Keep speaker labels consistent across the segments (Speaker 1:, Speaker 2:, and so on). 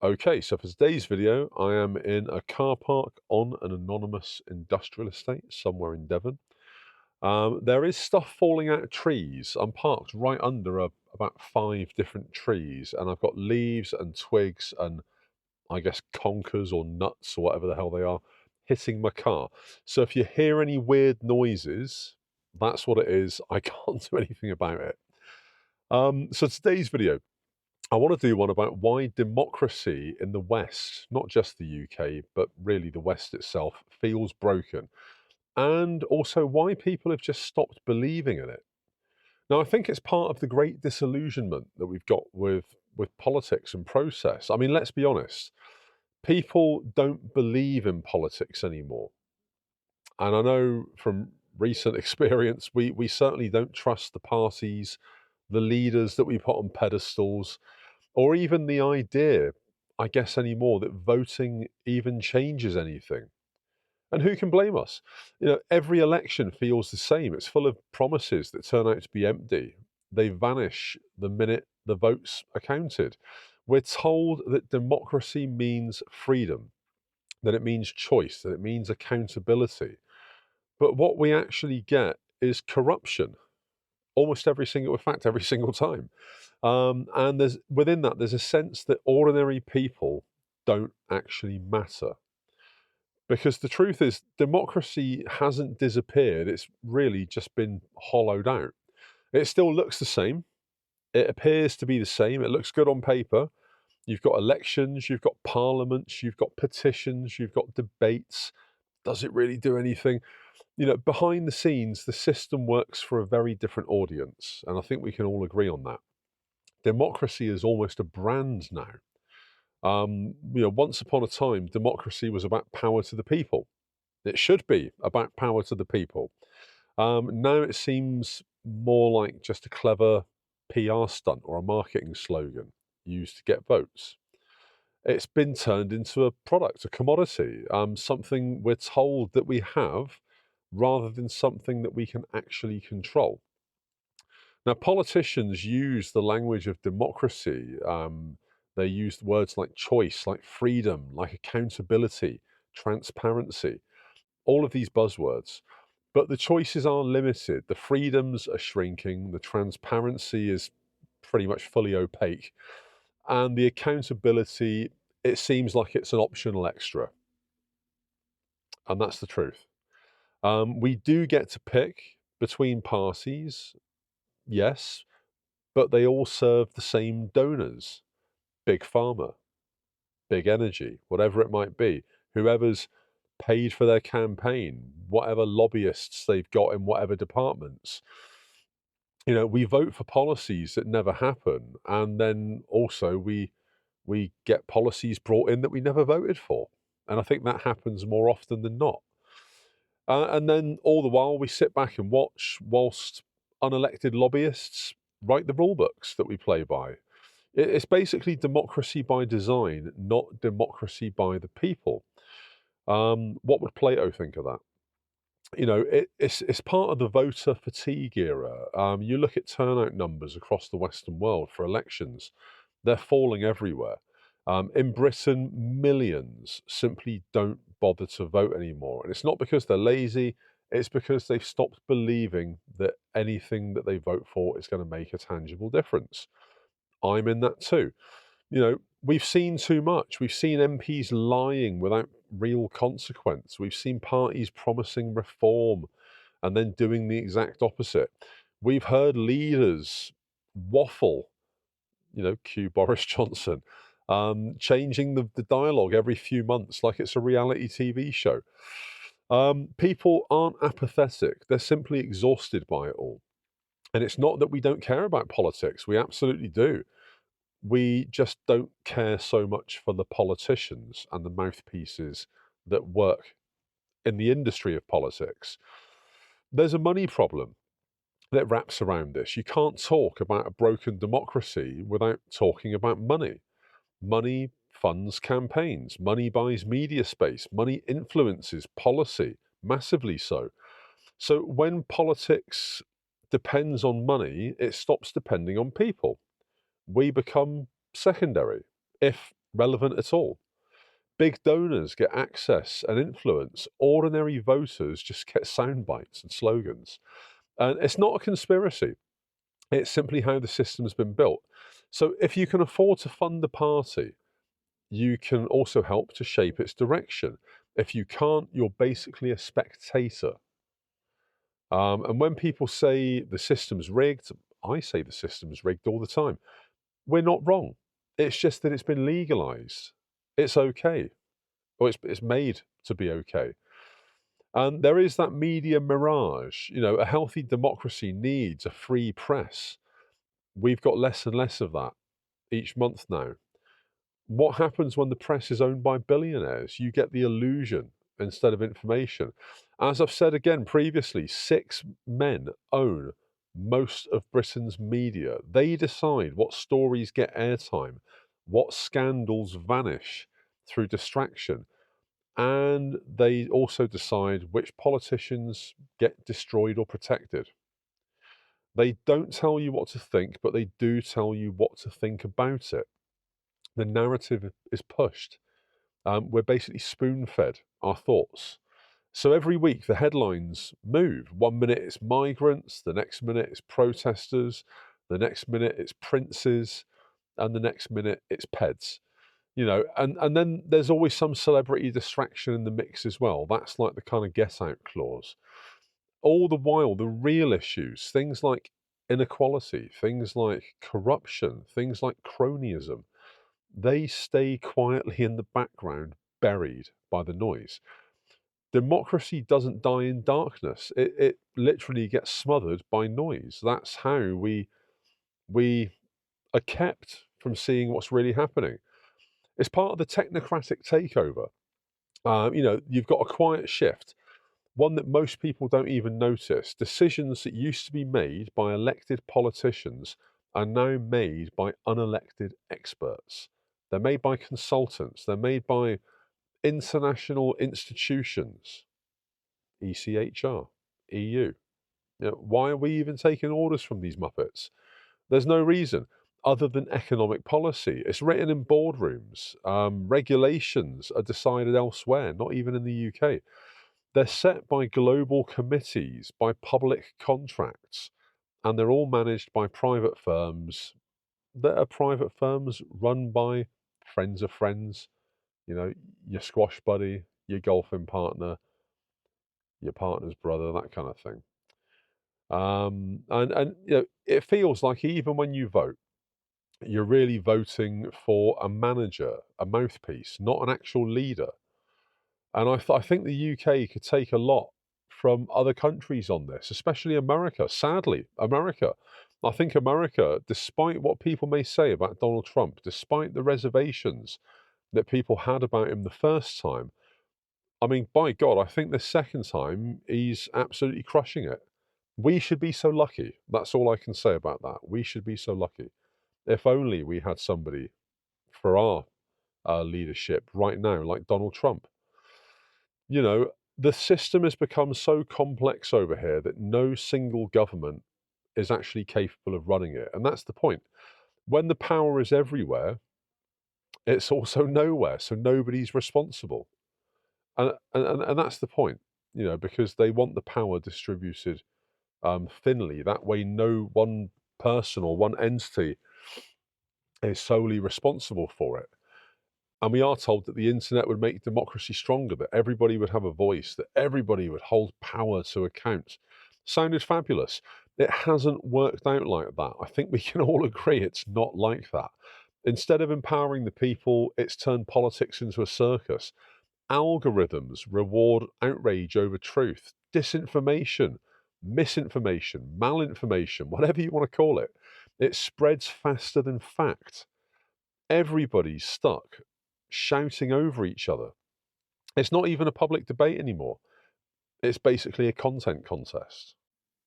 Speaker 1: Okay, so for today's video, I am in a car park on an anonymous industrial estate somewhere in Devon. There is stuff falling out of trees. I'm parked right under about five different trees, and I've got leaves and twigs and I guess conkers or nuts or whatever the hell they are hitting my car. So if you hear any weird noises, that's what it is. I can't do anything about it. So today's video, I want to do one about why democracy in the West, not just the UK, but really the West itself, feels broken, and also why people have just stopped believing in it. Now, I think it's part of the great disillusionment that we've got with politics and process. I mean, let's be honest, people don't believe in politics anymore. And I know from recent experience, we certainly don't trust the parties, the leaders that we put on pedestals, or even the idea, I guess, anymore that voting even changes anything. And who can blame us? Every election feels the same. It's full of promises that turn out to be empty. They vanish the minute the votes are counted. We're told that democracy means freedom, that it means choice, that it means accountability. But what we actually get is corruption almost every single, in fact, every single time. And there's within that, there's a sense that ordinary people don't actually matter. Because the truth is, democracy hasn't disappeared. It's really just been hollowed out. It still looks the same. It appears to be the same. It looks good on paper. You've got elections, you've got parliaments, you've got petitions, you've got debates. Does it really do anything? Behind the scenes, the system works for a very different audience. And I think we can all agree on that. Democracy is almost a brand now. Once upon a time, democracy was about power to the people. It should be about power to the people. Now it seems more like just a clever PR stunt or a marketing slogan used to get votes. It's been turned into a product, a commodity, something we're told that we have rather than something that we can actually control. Now, politicians use the language of democracy. They use words like choice, like freedom, like accountability, transparency, all of these buzzwords. But the choices are limited. The freedoms are shrinking. The transparency is pretty much fully opaque. And the accountability, it seems like it's an optional extra. And that's the truth. We do get to pick between parties, yes, but they all serve the same donors: big pharma, big energy, whatever it might be, whoever's paid for their campaign, whatever lobbyists they've got in whatever departments. We vote for policies that never happen, and then also we get policies brought in that we never voted for. And I think that happens more often than not. And then all the while we sit back and watch whilst unelected lobbyists write the rule books that we play by. It's basically democracy by design, not democracy by the people. What would Plato think of that? It's part of the voter fatigue era. You look at turnout numbers across the Western world for elections, they're falling everywhere. In Britain, millions simply don't bother to vote anymore. And it's not because they're lazy, it's because they've stopped believing that anything that they vote for is going to make a tangible difference. I'm in that too. We've seen too much. We've seen MPs lying without real consequence. We've seen parties promising reform and then doing the exact opposite. We've heard leaders waffle, cue Boris Johnson, changing the dialogue every few months like it's a reality TV show. People aren't apathetic, they're simply exhausted by it all. And it's not that we don't care about politics, we absolutely do. We just don't care so much for the politicians and the mouthpieces that work in the industry of politics. There's a money problem that wraps around this. You can't talk about a broken democracy without talking about money. Money funds campaigns, money buys media space, money influences policy, massively so. So when politics depends on money, it stops depending on people. We become secondary. If relevant at all. Big donors get access and influence. Ordinary voters just get sound bites and slogans. And it's not a conspiracy. It's simply how the system's been built. So if you can afford to fund the party, you can also help to shape its direction. If you can't, you're basically a spectator. And when people say the system's rigged, I say the system's rigged all the time. We're not wrong. It's just that it's been legalized. It's okay. Or it's made to be okay. And there is that media mirage. You know, a healthy democracy needs a free press. We've got less and less of that each month now. What happens when the press is owned by billionaires? You get the illusion instead of information. As I've said again previously, 6 men own most of Britain's media. They decide what stories get airtime, what scandals vanish through distraction, and they also decide which politicians get destroyed or protected. They don't tell you what to think, but they do tell you what to think about it. The narrative is pushed. We're basically spoon fed our thoughts. So every week the headlines move. 1 minute it's migrants, the next minute it's protesters, the next minute it's princes, and the next minute it's peds. You know, and then there's always some celebrity distraction in the mix as well. That's like the kind of get out clause. All the while, the real issues, things like inequality, things like corruption, things like cronyism, they stay quietly in the background, buried by the noise. Democracy doesn't die in darkness. It literally gets smothered by noise. That's how we are kept from seeing what's really happening. It's part of the technocratic takeover. You know, you've got a quiet shift, one that most people don't even notice. Decisions that used to be made by elected politicians are now made by unelected experts. They're made by consultants. They're made by international institutions, ECHR, EU. You know, why are we even taking orders from these Muppets? There's no reason other than economic policy. It's written in boardrooms. Regulations are decided elsewhere, not even in the UK. They're set by global committees, by public contracts, and they're all managed by private firms that are private firms run by friends of friends, you know, your squash buddy, your golfing partner, your partner's brother, that kind of thing. And you know, it feels like even when you vote, you're really voting for a manager, a mouthpiece, not an actual leader. And I think the UK could take a lot from other countries on this, especially America. Sadly, America. I think America, despite what people may say about Donald Trump, despite the reservations that people had about him the first time, I mean, by God, I think the second time he's absolutely crushing it. We should be so lucky. That's all I can say about that. We should be so lucky. If only we had somebody for our leadership right now, like Donald Trump. You know, the system has become so complex over here that no single government is actually capable of running it. And that's the point. When the power is everywhere, it's also nowhere. So nobody's responsible. And that's the point, you know, because they want the power distributed thinly. That way, no one person or one entity is solely responsible for it. And we are told that the internet would make democracy stronger, that everybody would have a voice, that everybody would hold power to account. Sounded fabulous. It hasn't worked out like that. I think we can all agree it's not like that. Instead of empowering the people, it's turned politics into a circus. Algorithms reward outrage over truth, disinformation, misinformation, malinformation, whatever you want to call it. It spreads faster than fact. Everybody's stuck shouting over each other. It's not even a public debate anymore. It's basically a content contest.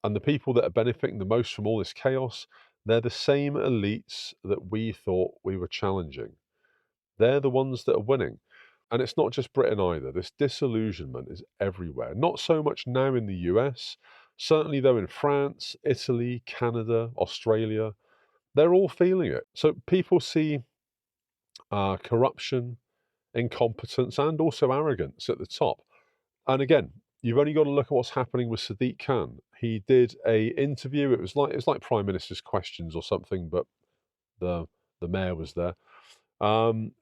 Speaker 1: And the people that are benefiting the most from all this chaos, they're the same elites that we thought we were challenging. They're the ones that are winning. And it's not just Britain either. This disillusionment is everywhere. Not so much now in the US, certainly though in France, Italy, Canada, Australia, they're all feeling it. So people see corruption, incompetence, and also arrogance at the top. And again, you've only got to look at what's happening with Sadiq Khan. He did a interview. It was like Prime Minister's questions or something, but the the mayor was there.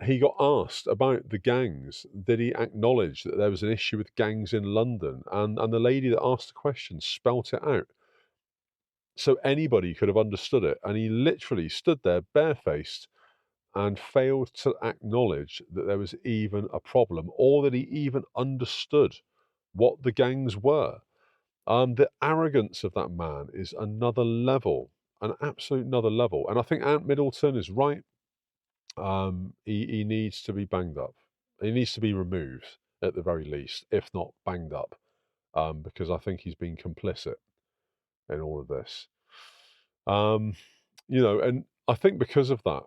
Speaker 1: He got asked about the gangs. Did he acknowledge that there was an issue with gangs in London? And the lady that asked the question spelt it out. So anybody could have understood it. And he literally stood there barefaced and failed to acknowledge that there was even a problem or that he even understood what the gangs were. The arrogance of that man is another level, an absolute another level. And I think Ant Middleton is right. He needs to be banged up. He needs to be removed at the very least, if not banged up, because I think he's been complicit in all of this. Um, and I think because of that,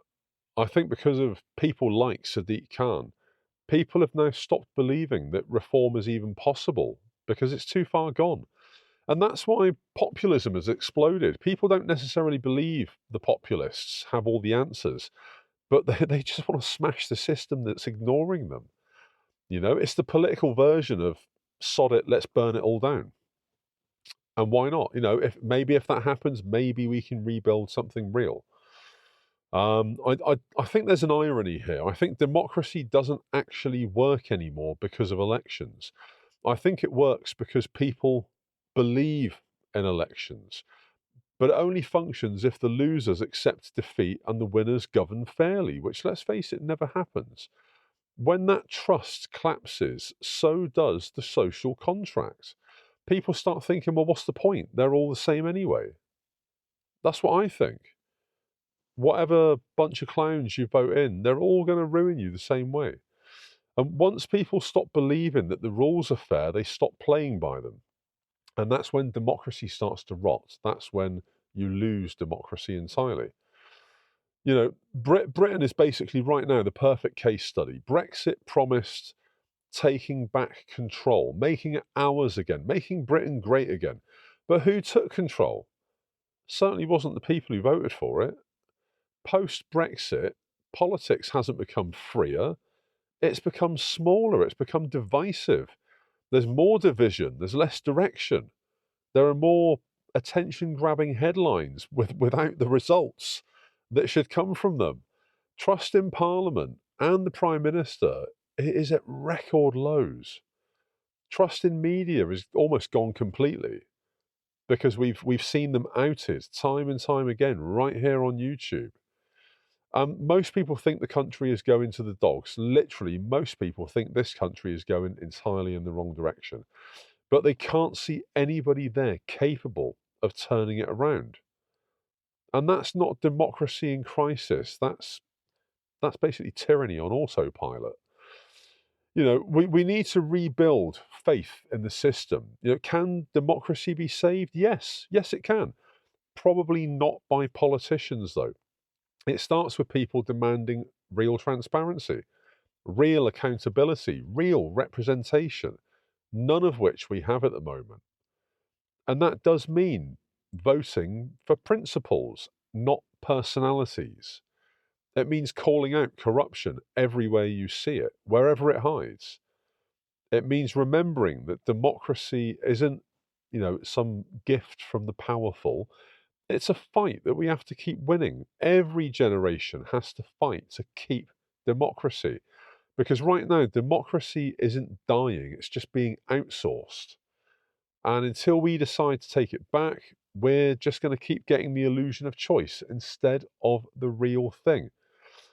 Speaker 1: I think because of people like Sadiq Khan, people have now stopped believing that reform is even possible because it's too far gone. And that's why populism has exploded. People don't necessarily believe the populists have all the answers, but they just want to smash the system that's ignoring them. It's the political version of sod it, let's burn it all down. And why not? If that happens, maybe we can rebuild something real. I think there's an irony here. I think democracy doesn't actually work anymore because of elections. I think it works because people believe in elections, but it only functions if the losers accept defeat and the winners govern fairly, which, let's face it, never happens. When that trust collapses, so does the social contract. People start thinking, well, what's the point? They're all the same anyway. That's what I think. Whatever bunch of clowns you vote in, they're all going to ruin you the same way. And once people stop believing that the rules are fair, they stop playing by them. And that's when democracy starts to rot. That's when you lose democracy entirely. Britain is basically right now the perfect case study. Brexit promised taking back control, making it ours again, making Britain great again. But who took control? Certainly wasn't the people who voted for it. Post Brexit, politics hasn't become freer, it's become smaller, it's become divisive. There's more division, there's less direction. There are more attention grabbing headlines without the results that should come from them. Trust in Parliament and the Prime Minister is at record lows. Trust in media is almost gone completely because we've seen them outed time and time again right here on YouTube. Most people think the country is going to the dogs. Literally, most people think this country is going entirely in the wrong direction. But they can't see anybody there capable of turning it around. And that's not democracy in crisis. That's basically tyranny on autopilot. We need to rebuild faith in the system. Can democracy be saved? Yes. Yes, it can. Probably not by politicians, though. It starts with people demanding real transparency, real accountability, real representation, none of which we have at the moment. And that does mean voting for principles, not personalities. It means calling out corruption everywhere you see it, wherever it hides. It means remembering that democracy isn't, some gift from the powerful. It's a fight that we have to keep winning. Every generation has to fight to keep democracy. Because right now, democracy isn't dying, it's just being outsourced. And until we decide to take it back, we're just going to keep getting the illusion of choice instead of the real thing.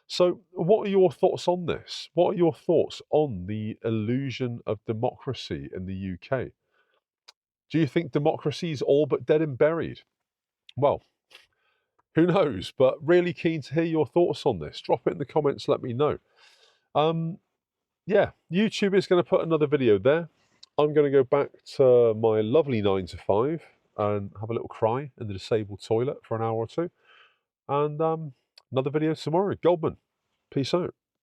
Speaker 1: So, what are your thoughts on this? What are your thoughts on the illusion of democracy in the UK? Do you think democracy is all but dead and buried? Well, who knows? But really keen to hear your thoughts on this. Drop it in the comments, let me know. Yeah, YouTube is going to put another video there. I'm going to go back to my lovely 9 to 5 and have a little cry in the disabled toilet for an hour or two. And another video tomorrow. Goldman, peace out.